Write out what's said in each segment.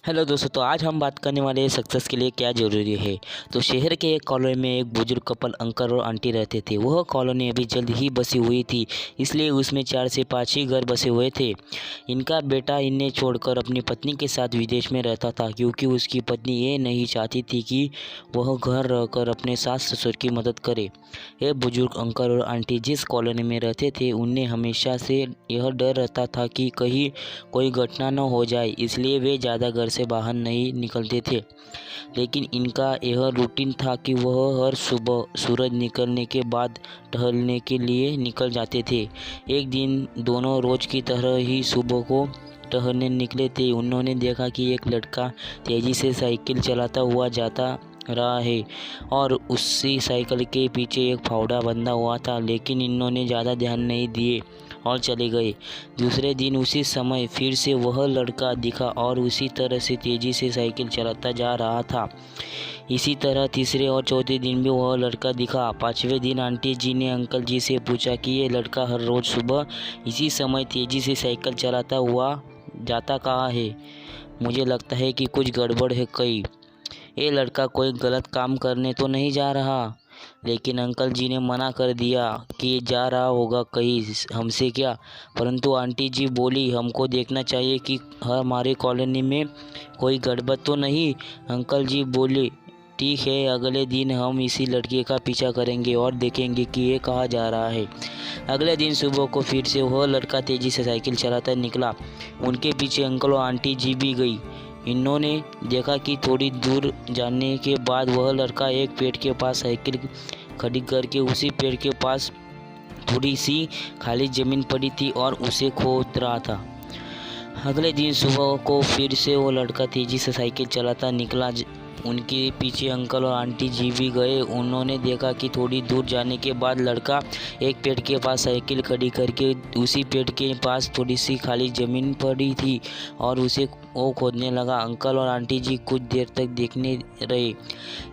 Hello दोस्तों, तो आज हम बात करने वाले हैं सक्सेस के लिए क्या ज़रूरी है। तो शहर के एक कॉलोनी में एक बुजुर्ग कपल अंकल और आंटी रहते थे। वह कॉलोनी अभी जल्द ही बसी हुई थी, इसलिए उसमें 4 से 5 ही घर बसे हुए थे। इनका बेटा इन्हें छोड़कर अपनी पत्नी के साथ विदेश में रहता था, क्योंकि उसकी पत्नी ये नहीं चाहती थी कि वह घर रहकर अपने सास ससुर की मदद करे। ये बुजुर्ग अंकल और आंटी जिस कॉलोनी में रहते थे, उन्हें हमेशा से यह डर रहता था कि कहीं कोई घटना न हो जाए, इसलिए वे ज़्यादा घर से बाहर नहीं निकलते थे। लेकिन इनका यह रूटीन था कि वह हर सुबह सूरज निकलने के बाद टहलने के लिए निकल जाते थे। एक दिन दोनों रोज की तरह ही सुबह को टहलने निकले थे। उन्होंने देखा कि एक लड़का तेज़ी से साइकिल चलाता हुआ जाता रहा है और उसी साइकिल के पीछे एक फावड़ा बंधा हुआ था, लेकिन इन्होंने ज़्यादा ध्यान नहीं दिए और चले गए। दूसरे दिन उसी समय फिर से वह लड़का दिखा और उसी तरह से तेज़ी से साइकिल चलाता जा रहा था। इसी तरह तीसरे और चौथे दिन भी वह लड़का दिखा। 5वें दिन आंटी जी ने अंकल जी से पूछा कि ये लड़का हर रोज़ सुबह इसी समय तेज़ी से साइकिल चलाता हुआ जाता कहाँ है। मुझे लगता है कि कुछ गड़बड़ है कहीं। ये लड़का कोई गलत काम करने तो नहीं जा रहा। लेकिन अंकल जी ने मना कर दिया कि जा रहा होगा कहीं, हमसे क्या। परंतु आंटी जी बोली, हमको देखना चाहिए कि हमारे कॉलोनी में कोई गड़बड़ तो नहीं। अंकल जी बोले, ठीक है, अगले दिन हम इसी लड़के का पीछा करेंगे और देखेंगे कि ये कहाँ जा रहा है। अगले दिन सुबह को फिर से वह लड़का तेज़ी से साइकिल चलाता निकला। उनके पीछे अंकल और आंटी जी भी गई। इन्होंने देखा कि थोड़ी दूर जाने के बाद वह लड़का एक पेड़ के पास साइकिल खड़ी करके उसी पेड़ के पास थोड़ी सी खाली ज़मीन पड़ी थी और उसे खोद रहा था। अगले दिन सुबह को फिर से वो लड़का तेज़ी से साइकिल चलाता निकला। उनके पीछे अंकल और आंटी जी भी गए। उन्होंने देखा कि थोड़ी दूर जाने के बाद लड़का एक पेड़ के पास साइकिल खड़ी करके उसी पेड़ के पास थोड़ी सी खाली ज़मीन पड़ी थी और उसे वो खोदने लगा। अंकल और आंटी जी कुछ देर तक देखने रहे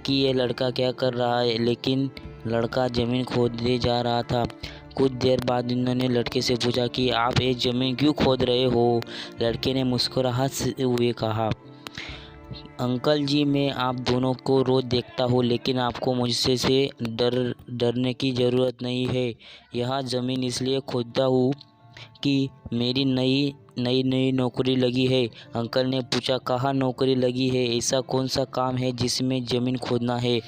कि ये लड़का क्या कर रहा है, लेकिन लड़का ज़मीन खोदने जा रहा था। कुछ देर बाद उन्होंने लड़के से पूछा कि आप ये ज़मीन क्यों खोद रहे हो। लड़के ने मुस्कुराहट हुए कहा, अंकल जी, मैं आप दोनों को रोज़ देखता हूँ, लेकिन आपको मुझसे से डरने की ज़रूरत नहीं है। यह ज़मीन इसलिए खोदता हूँ कि मेरी नई नौकरी लगी है। अंकल ने पूछा, कहाँ नौकरी लगी है, ऐसा कौन सा काम है जिसमें ज़मीन खोदना है।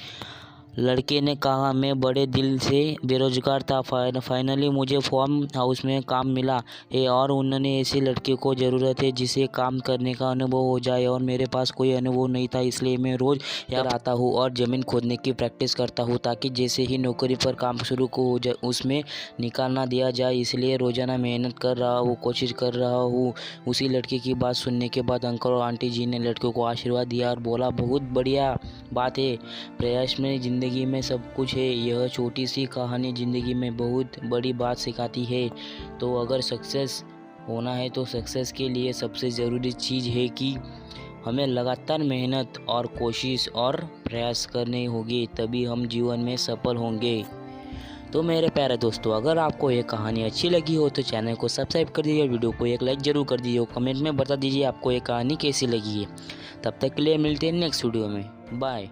लड़के ने कहा, मैं बड़े दिल से बेरोजगार था, फाइनली मुझे फार्म हाउस में काम मिला है और उन्होंने ऐसे लड़के को ज़रूरत है जिसे काम करने का अनुभव हो जाए, और मेरे पास कोई अनुभव नहीं था, इसलिए मैं रोज़ यहाँ आता हूँ और ज़मीन खोदने की प्रैक्टिस करता हूँ, ताकि जैसे ही नौकरी पर काम शुरू हो जाए उसमें निकाल ना दिया जाए। इसलिए रोज़ाना मेहनत कर रहा हूँ, कोशिश कर रहा हूँ। उसी लड़के की बात सुनने के बाद अंकल और आंटी जी ने लड़के को आशीर्वाद दिया और बोला, बहुत बढ़िया बात है, प्रयास में ज़िंदगी में सब कुछ है। यह छोटी सी कहानी ज़िंदगी में बहुत बड़ी बात सिखाती है। तो अगर सक्सेस होना है तो सक्सेस के लिए सबसे ज़रूरी चीज़ है कि हमें लगातार मेहनत और कोशिश और प्रयास करने होंगे, तभी हम जीवन में सफल होंगे। तो मेरे प्यारे दोस्तों, अगर आपको ये कहानी अच्छी लगी हो तो चैनल को सब्सक्राइब कर दीजिए, वीडियो को एक लाइक ज़रूर कर दीजिए, कमेंट में बता दीजिए आपको ये कहानी कैसी लगी है। तब तक के लिए मिलते हैं नेक्स्ट वीडियो में। बाय।